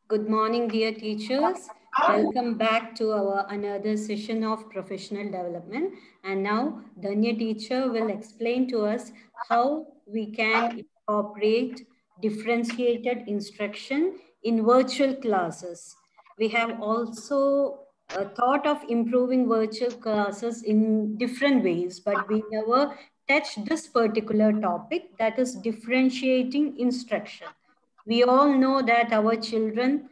Good morning, dear teachers. Welcome back to our another session of professional development. And now, Dhanya teacher will explain to us how we can incorporate differentiated instruction in virtual classes. We have also thought of improving virtual classes in different ways, but we never touched this particular topic, that is differentiating instruction. We all know that our children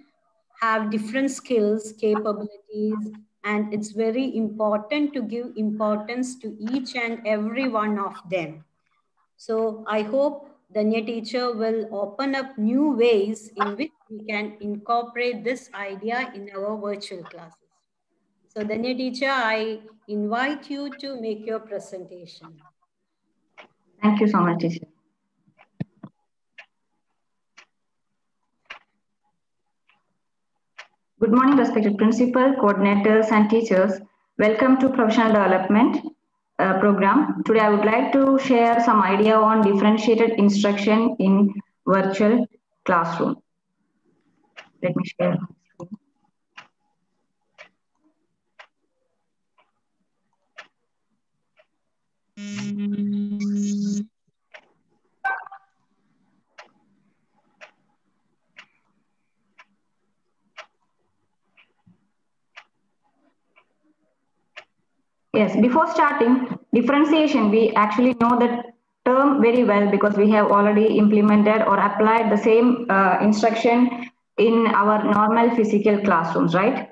have different skills, capabilities, and it's very important to give importance to each and every one of them. So I hope the new teacher will open up new ways in which we can incorporate this idea in our virtual classes. So the new teacher, I invite you to make your presentation. Thank you so much, teacher. Good morning, respected principal, coordinators, and teachers. Welcome to Professional Development program. Today, I would like to share some idea on differentiated instruction in virtual classroom. Let me share my screen. Yes, before starting differentiation, we actually know the term very well because we have already implemented or applied the same instruction in our normal physical classrooms, right?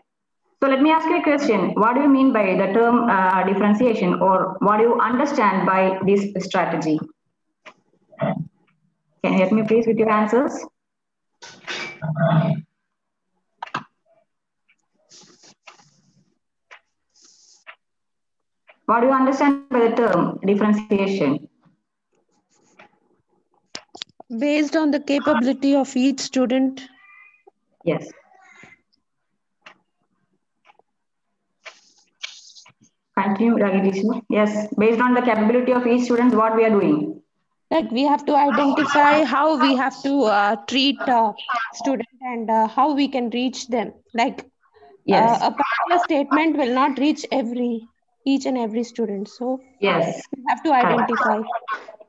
So let me ask you a question. What do you mean by the term differentiation, or what do you understand by this strategy? Can you help me please with your answers? What do you understand by the term differentiation? Based on the capability of each student. Yes. Continue, Ragini. Yes, based on the capability of each student, what we are doing. Like we have to identify how we have to treat student and how we can reach them. Like Yes. a particular statement will not reach each and every student. So Yes. we have to Correct. identify.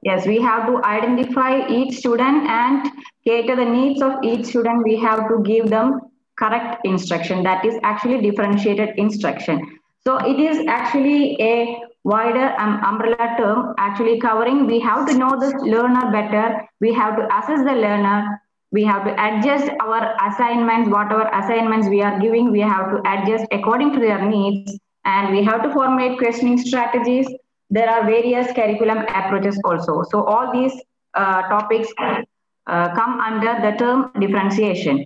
Yes, we have to identify each student and cater the needs of each student. We have to give them correct instruction. That is actually differentiated instruction. So it is actually a wider umbrella term actually covering. We have to know the learner better. We have to assess the learner. We have to adjust our assignments, whatever assignments we are giving, we have to adjust according to their needs. And we have to formulate questioning strategies. There are various curriculum approaches also. So all these topics come under the term differentiation.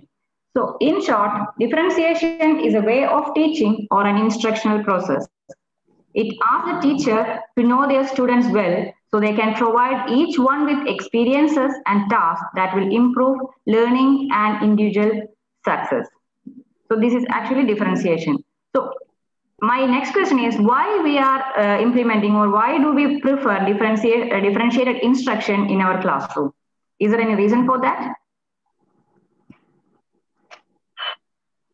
So in short, differentiation is a way of teaching or an instructional process. It asks the teacher to know their students well so they can provide each one with experiences and tasks that will improve learning and individual success. So this is actually differentiation. So my next question is why we are implementing or why do we prefer differentiated instruction in our classroom? Is there any reason for that?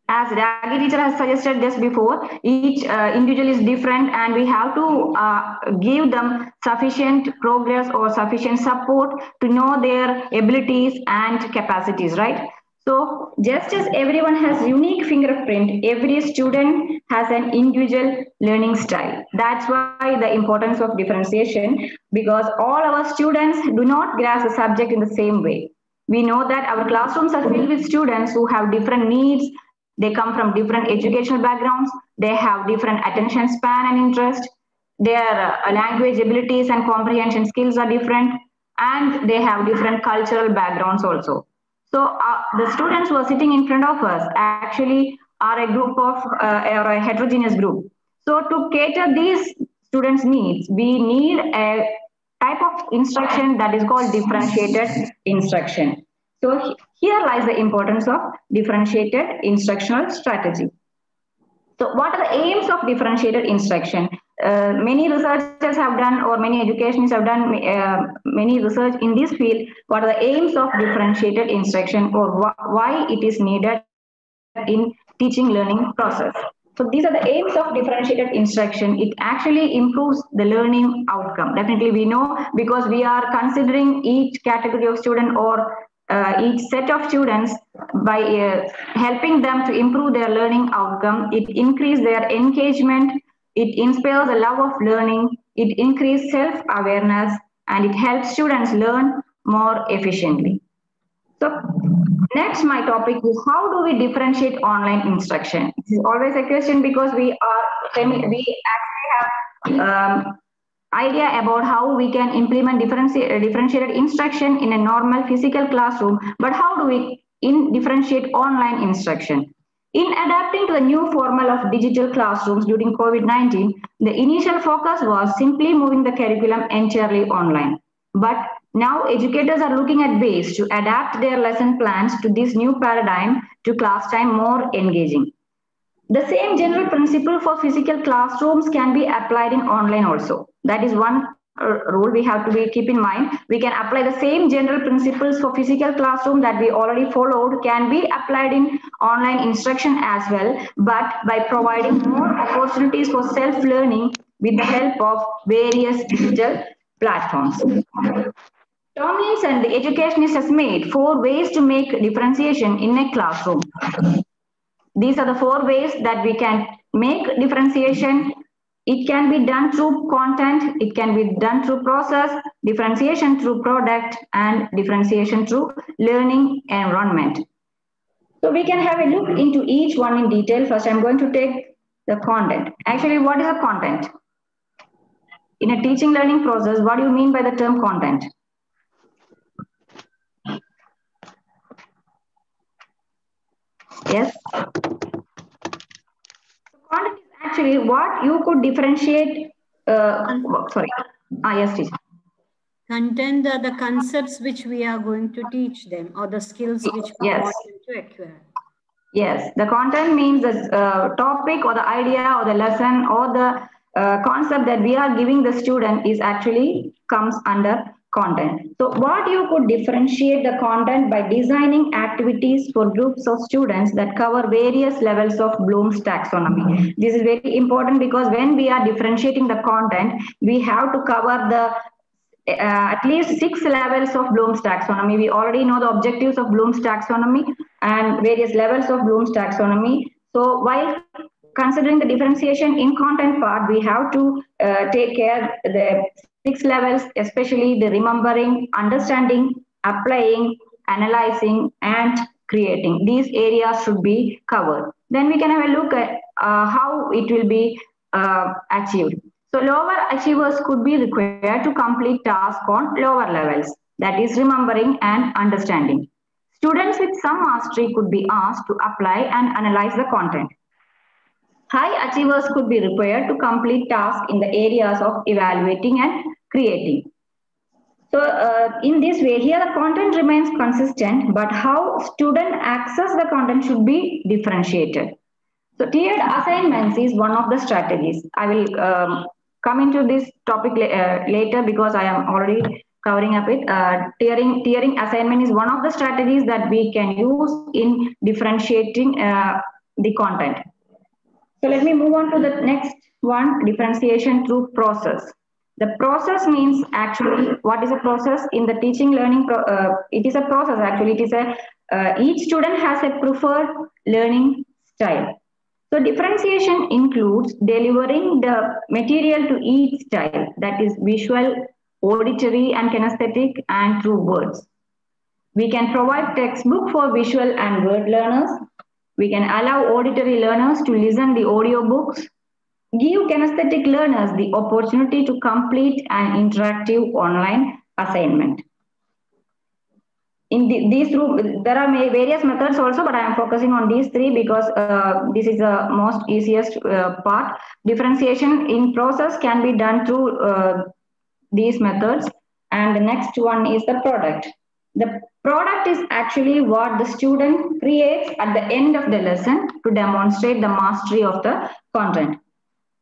As Ragi teacher has suggested just before, each individual is different and we have to give them sufficient progress or sufficient support to know their abilities and capacities, right? So just as everyone has unique fingerprint, every student has an individual learning style. That's why the importance of differentiation, because all our students do not grasp the subject in the same way. We know that our classrooms are filled with students who have different needs. They come from different educational backgrounds. They have different attention span and interest. Their language abilities and comprehension skills are different, and they have different cultural backgrounds also. So the students who are sitting in front of us actually are a group of or a heterogeneous group. So to cater these students' needs, we need a type of instruction that is called differentiated instruction. So here lies the importance of differentiated instructional strategy. So what are the aims of differentiated instruction? Many researchers have done or many educationists have done many research in this field. What are the aims of differentiated instruction or why it is needed in teaching learning process. So these are the aims of differentiated instruction. It actually improves the learning outcome. Definitely we know, because we are considering each category of student or each set of students by helping them to improve their learning outcome. It increases their engagement, it inspires the love of learning, it increases self-awareness, and it helps students learn more efficiently. So next, my topic is how do we differentiate online instruction? This is always a question because we actually have idea about how we can implement differentiated instruction in a normal physical classroom, but how do we differentiate online instruction? In adapting to the new formal of digital classrooms during COVID-19, the initial focus was simply moving the curriculum entirely online. But now educators are looking at ways to adapt their lesson plans to this new paradigm to class time more engaging. The same general principle for physical classrooms can be applied in online also. That is one rule we have to keep in mind. We can apply the same general principles for physical classroom that we already followed, can be applied in online instruction as well, but by providing more opportunities for self-learning with the help of various digital platforms. Tomlinson, the educationist, has made 4 ways to make differentiation in a classroom. These are the 4 ways that we can make differentiation. It can be done through content, it can be done through process, differentiation through product, and differentiation through learning environment. So we can have a look into each one in detail. First, I'm going to take the content. Actually, what is a content? In a teaching learning process, what do you mean by the term content? Yes? Content is actually what you could differentiate. Sorry. Yes, teacher. Content are the concepts which we are going to teach them, or the skills which we Yes. want them to acquire. Yes, the content means the topic or the idea or the lesson or the concept that we are giving the student is actually comes under content. So what you could differentiate the content by designing activities for groups of students that cover various levels of Bloom's taxonomy. This is very important because when we are differentiating the content, we have to cover the at least 6 levels of Bloom's taxonomy. We already know the objectives of Bloom's taxonomy and various levels of Bloom's taxonomy. So while considering the differentiation in content part, we have to take care the 6 levels, especially the remembering, understanding, applying, analyzing, and creating. These areas should be covered. Then we can have a look at how it will be achieved. So lower achievers could be required to complete tasks on lower levels, that is remembering and understanding. Students with some mastery could be asked to apply and analyze the content. High achievers could be required to complete tasks in the areas of evaluating and creating. So in this way, here the content remains consistent, but how students access the content should be differentiated. So tiered assignments is one of the strategies. I will come into this topic later because I am already covering up it. Tiering assignment is one of the strategies that we can use in differentiating the content. So let me move on to the next one, differentiation through process. The process means actually what is a process in the teaching learning? It is a process actually. It is each student has a preferred learning style. So differentiation includes delivering the material to each style, that is visual, auditory and kinesthetic, and through words. We can provide textbook for visual and word learners. We can allow auditory learners to listen the audio books. Give kinesthetic learners the opportunity to complete an interactive online assignment. In these there are various methods also, but I am focusing on these 3 because this is the most easiest part. Differentiation in process can be done through these methods. And the next one is the product. The product is actually what the student creates at the end of the lesson to demonstrate the mastery of the content.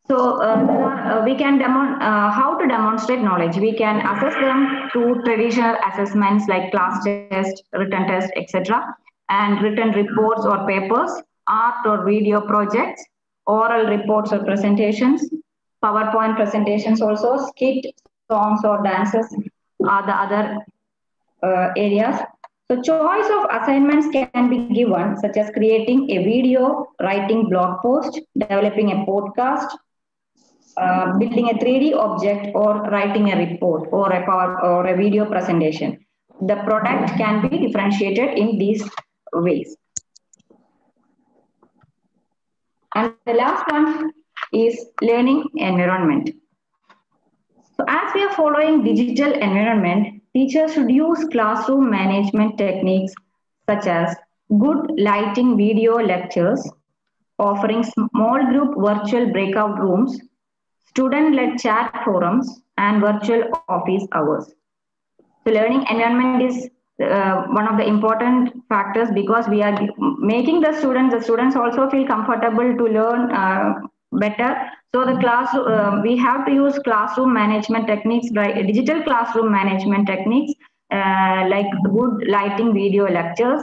So we can how to demonstrate knowledge. We can assess them through traditional assessments like class test, written test, etc., and written reports or papers. art or video projects, oral reports or presentations, PowerPoint presentations also, skit, songs or dances are the other areas. So choice of assignments can be given, such as creating a video, writing blog post, developing a podcast, building a 3D object, or writing a report or a power or a video presentation. The product can be differentiated in these ways. And the last one is learning environment. So as we are following digital environment, teachers should use classroom management techniques such as good lighting video lectures, offering small group virtual breakout rooms, student-led chat forums, and virtual office hours. So learning environment is one of the important factors because we are making the students also feel comfortable to learn better. So the class, we have to use classroom management techniques, right? Digital classroom management techniques like good lighting video lectures,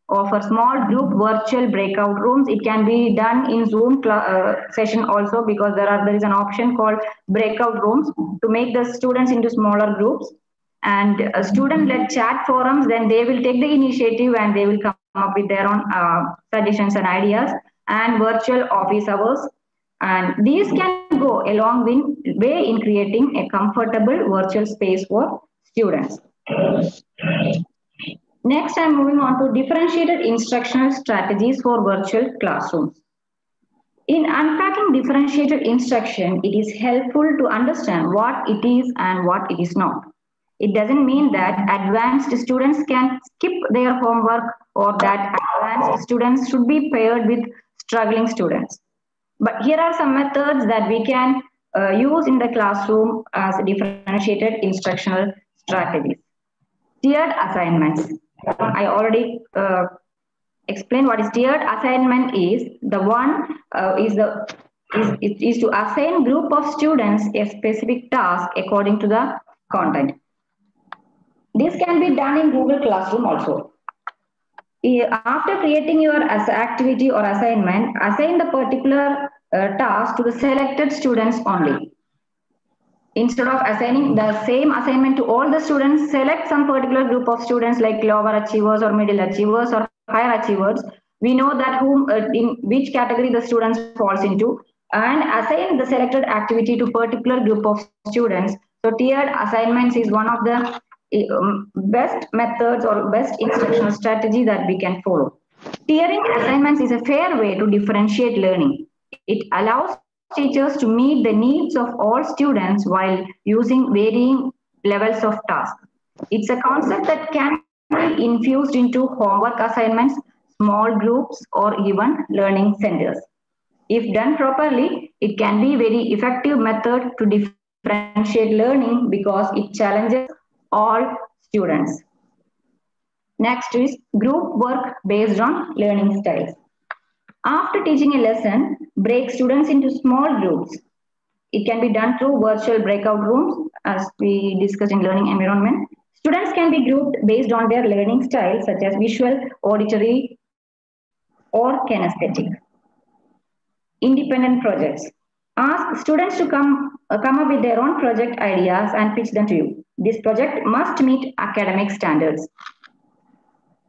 offer small group virtual breakout rooms. It can be done in Zoom session also because there is an option called breakout rooms to make the students into smaller groups. And student-led chat forums, then they will take the initiative and they will come up with their own suggestions and ideas, and virtual office hours. And these can go a long way in creating a comfortable virtual space for students. Next, I'm moving on to differentiated instructional strategies for virtual classrooms. In unpacking differentiated instruction, it is helpful to understand what it is and what it is not. It doesn't mean that advanced students can skip their homework or that advanced students should be paired with struggling students. But here are some methods that we can use in the classroom as differentiated instructional strategies. Tiered assignments. I already explained what is tiered assignment is. The one is to assign group of students a specific task according to the content. This can be done in Google Classroom also. After creating your activity or assignment, assign the particular task to the selected students only. Instead of assigning the same assignment to all the students, select some particular group of students like lower achievers or middle achievers or higher achievers. We know that whom in which category the students falls into, and assign the selected activity to particular group of students. So tiered assignments is one of the best methods or best instructional strategy that we can follow. Tiering assignments is a fair way to differentiate learning. It allows teachers to meet the needs of all students while using varying levels of task. It's a concept that can be infused into homework assignments, small groups, or even learning centers. If done properly, it can be a very effective method to differentiate learning because it challenges all students. Next is group work based on learning styles. After teaching a lesson, break students into small groups. It can be done through virtual breakout rooms, as we discussed in learning environment. Students can be grouped based on their learning style, such as visual, auditory, or kinesthetic. Independent projects. Ask students to come up with their own project ideas and pitch them to you. This project must meet academic standards.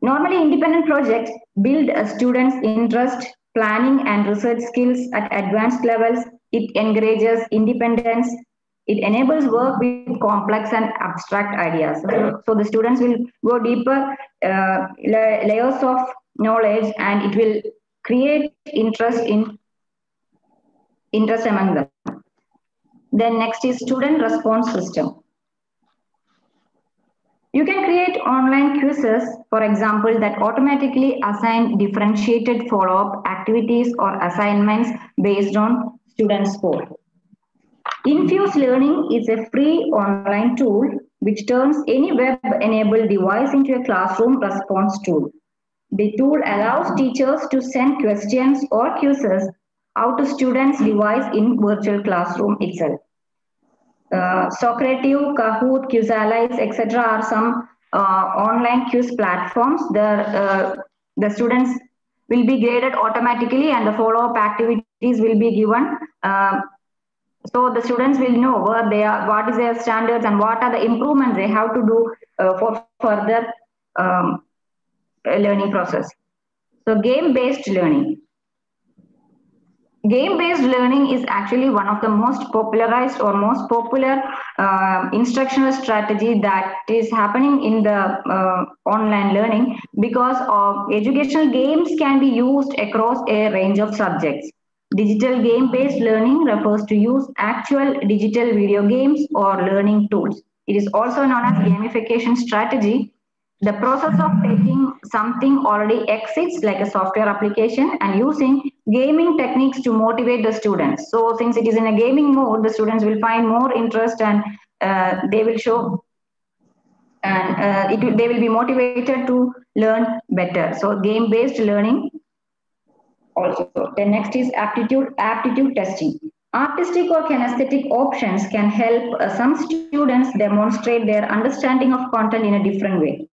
Normally, independent projects build a student's interest, planning, and research skills at advanced levels. It encourages independence. It enables work with complex and abstract ideas. So the students will go deeper layers of knowledge, and it will create interest among them. Then next is student response system. You can create online quizzes, for example, that automatically assign differentiated follow-up activities or assignments based on student score. Infuse Learning is a free online tool which turns any web-enabled device into a classroom response tool. The tool allows teachers to send questions or quizzes out to students' device in virtual classroom itself. Socrative, Kahoot, Quizalize, etc. are some online quiz platforms. The students will be graded automatically and the follow-up activities will be given. So the students will know where they are, what is their standards and what are the improvements they have to do for further learning process. So game-based learning. Game-based learning is actually one of the most popularized or most popular instructional strategy that is happening in the online learning, because of educational games can be used across a range of subjects. Digital game-based learning refers to use actual digital video games or learning tools. It is also known as gamification strategy. The process of taking something already exists, like a software application, and using gaming techniques to motivate the students. So since it is in a gaming mode, the students will find more interest and they will show and they will be motivated to learn better. So game-based learning also. The next is aptitude testing. Artistic or kinesthetic options can help some students demonstrate their understanding of content in a different way,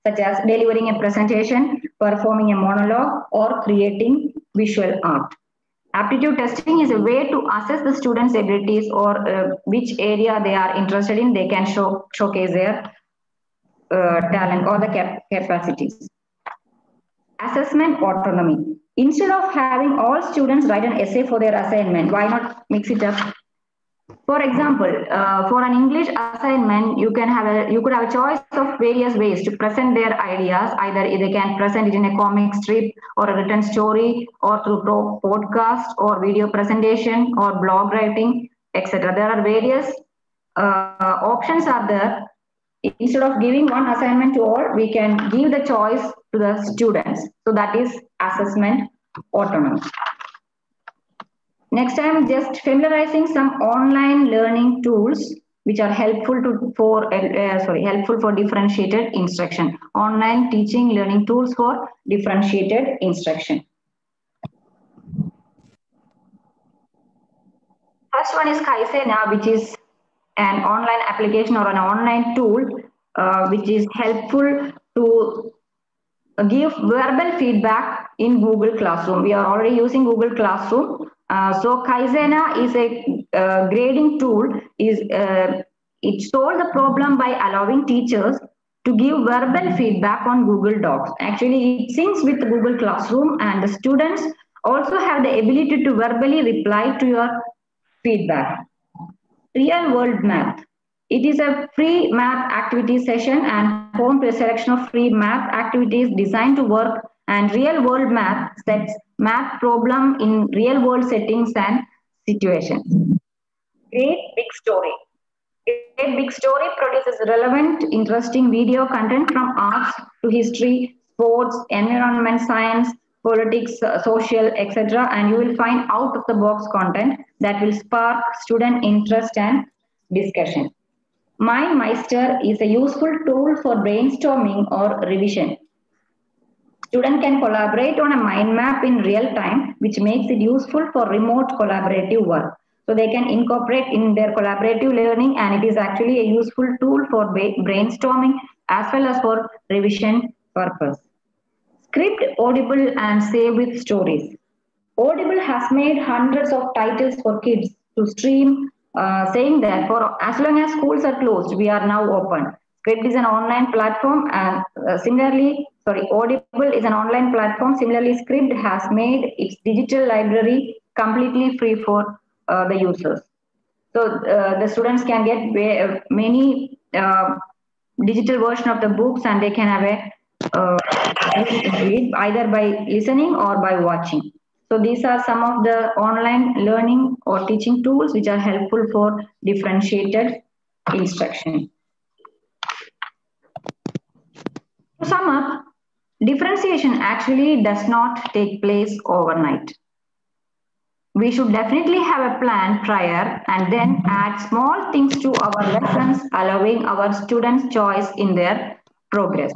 such as delivering a presentation, performing a monologue, or creating visual art. Aptitude testing is a way to assess the students' abilities or which area they are interested in. They can showcase their talent or the capacities. Assessment autonomy. Instead of having all students write an essay for their assignment, why not mix it up? For example, for an English assignment, you could have a choice of various ways to present their ideas. Either they can present it in a comic strip or a written story, or through podcast or video presentation or blog writing, etc. There are various options are there. Instead of giving one assignment to all, we can give the choice to the students. So that is assessment autonomy. Next, I am just familiarizing some online learning tools which are helpful for differentiated instruction. Online teaching learning tools for differentiated instruction. First one is Kaisena, which is an online application or an online tool which is helpful to give verbal feedback in Google Classroom. We are already using Google Classroom. So Kaizena is a grading tool. It solves the problem by allowing teachers to give verbal feedback on Google Docs. Actually, it syncs with Google Classroom, and the students also have the ability to verbally reply to your feedback. Real world math. It is a free math activity session and home to a selection of free math activities designed to work, and real world math sets math problem in real world settings and situations. Great Big Story. Great Big Story produces relevant, interesting video content from arts to history, sports, environment, science, politics, social, etc. And you will find out of the box content that will spark student interest and discussion. MindMeister is a useful tool for brainstorming or revision. Student can collaborate on a mind map in real time, which makes it useful for remote collaborative work. So they can incorporate in their collaborative learning, and it is actually a useful tool for brainstorming as well as for revision purpose. Script, Audible, and Save with Stories. Audible has made hundreds of titles for kids to stream, saying that for as long as schools are closed, we are now open. Script is an online platform, and Audible is an online platform. Similarly, Script has made its digital library completely free for the users. So the students can get many digital version of the books, and they can have read either by listening or by watching. So these are some of the online learning or teaching tools which are helpful for differentiated instruction. To sum up, differentiation actually does not take place overnight. We should definitely have a plan prior and then add small things to our lessons, allowing our students choice in their progress.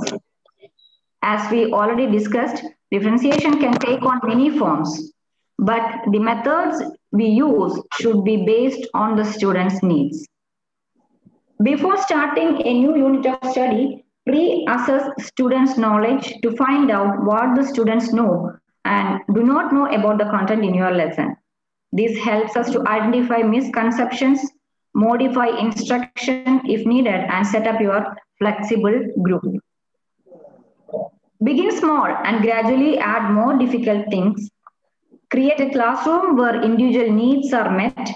As we already discussed, differentiation can take on many forms, but the methods we use should be based on the student's needs. Before starting a new unit of study, pre-assess students' knowledge to find out what the students know and do not know about the content in your lesson. This helps us to identify misconceptions, modify instruction if needed, and set up your flexible group. Begin small and gradually add more difficult things. Create a classroom where individual needs are met.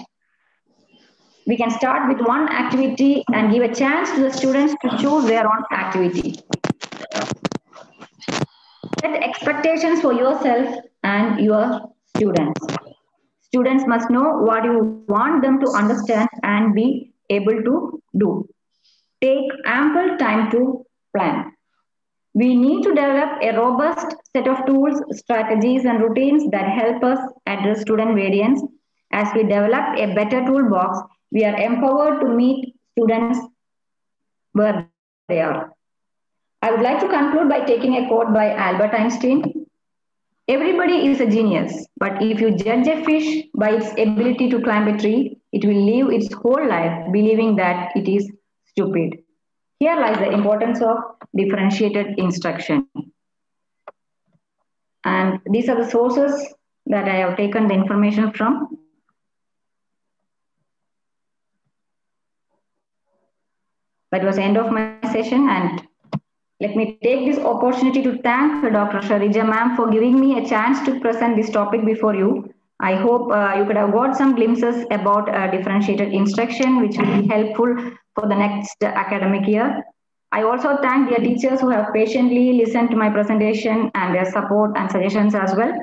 We can start with one activity and give a chance to the students to choose their own activity. Set expectations for yourself and your students. Students must know what you want them to understand and be able to do. Take ample time to plan. We need to develop a robust set of tools, strategies, and routines that help us address student variance. As we develop a better toolbox, we are empowered to meet students where they are. I would like to conclude by taking a quote by Albert Einstein. Everybody is a genius, but if you judge a fish by its ability to climb a tree, it will live its whole life believing that it is stupid. Here lies the importance of differentiated instruction. And these are the sources that I have taken the information from. That was the end of my session, and let me take this opportunity to thank Dr. Sharija ma'am for giving me a chance to present this topic before you. I hope you could have got some glimpses about differentiated instruction, which will be helpful for the next academic year. I also thank their teachers who have patiently listened to my presentation and their support and suggestions as well.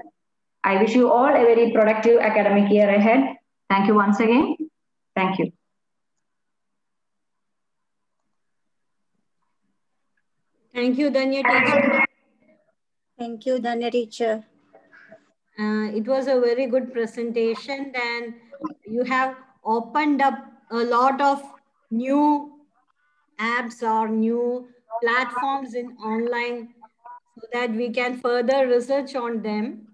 I wish you all a very productive academic year ahead. Thank you once again. Thank you. Thank you, Dhanya teacher. Thank you, Dhanya teacher. It was a very good presentation, and you have opened up a lot of new apps or new platforms in online so that we can further research on them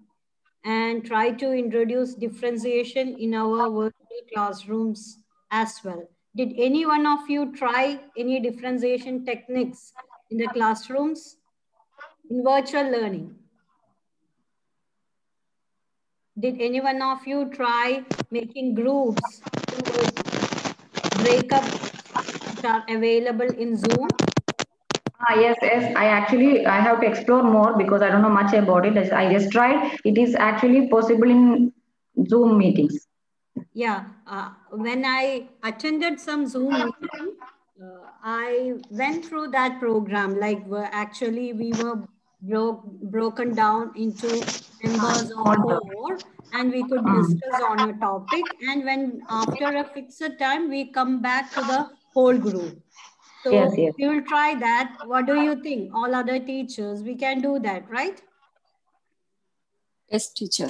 and try to introduce differentiation in our virtual classrooms as well. Did any one of you try any differentiation techniques in the classrooms in virtual learning? Did any one of you try making groups to break up which are available in Zoom? Yes. I have to explore more because I don't know much about it. I just tried. It is actually possible in Zoom meetings. Yeah, when I attended some Zoom meeting, I went through that program. Like, actually, we were broken down into members of 4, and we could discuss on a topic. And when after a fixed time, we come back to the whole group. So Yes. we will try that. What do you think? All other teachers, we can do that, right? Yes, teacher.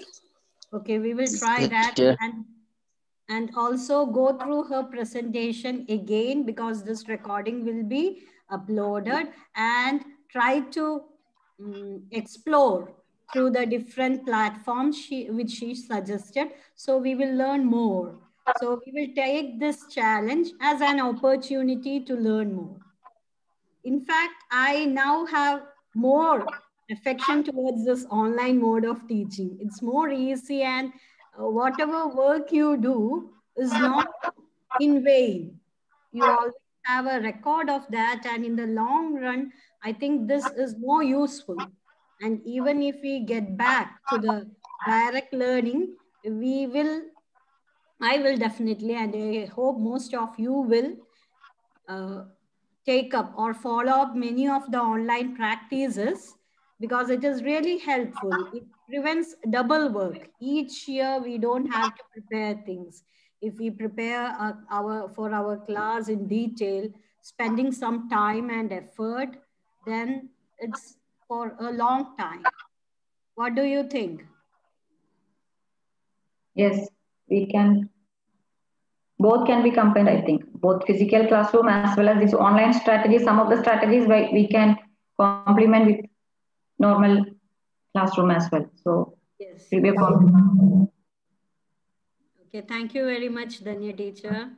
Okay, we will try that. And also go through her presentation again, because this recording will be uploaded, and try to explore through the different platforms which she suggested. So we will learn more. So we will take this challenge as an opportunity to learn more. In fact, I now have more affection towards this online mode of teaching. It's more easy, and whatever work you do is not in vain. You always have a record of that, and in the long run, I think this is more useful. And even if we get back to the direct learning, I will definitely, and I hope most of you will, take up or follow up many of the online practices, because it is really helpful. It prevents double work. Each year we don't have to prepare things. If we prepare for our class in detail, spending some time and effort, then it's for a long time. What do you think? Yes, we can. Both can be combined, I think. Both physical classroom as well as these online strategies. Some of the strategies we can complement with normal classroom as well. So Yes. it will be a combination. Okay, thank you very much, Dhanya teacher.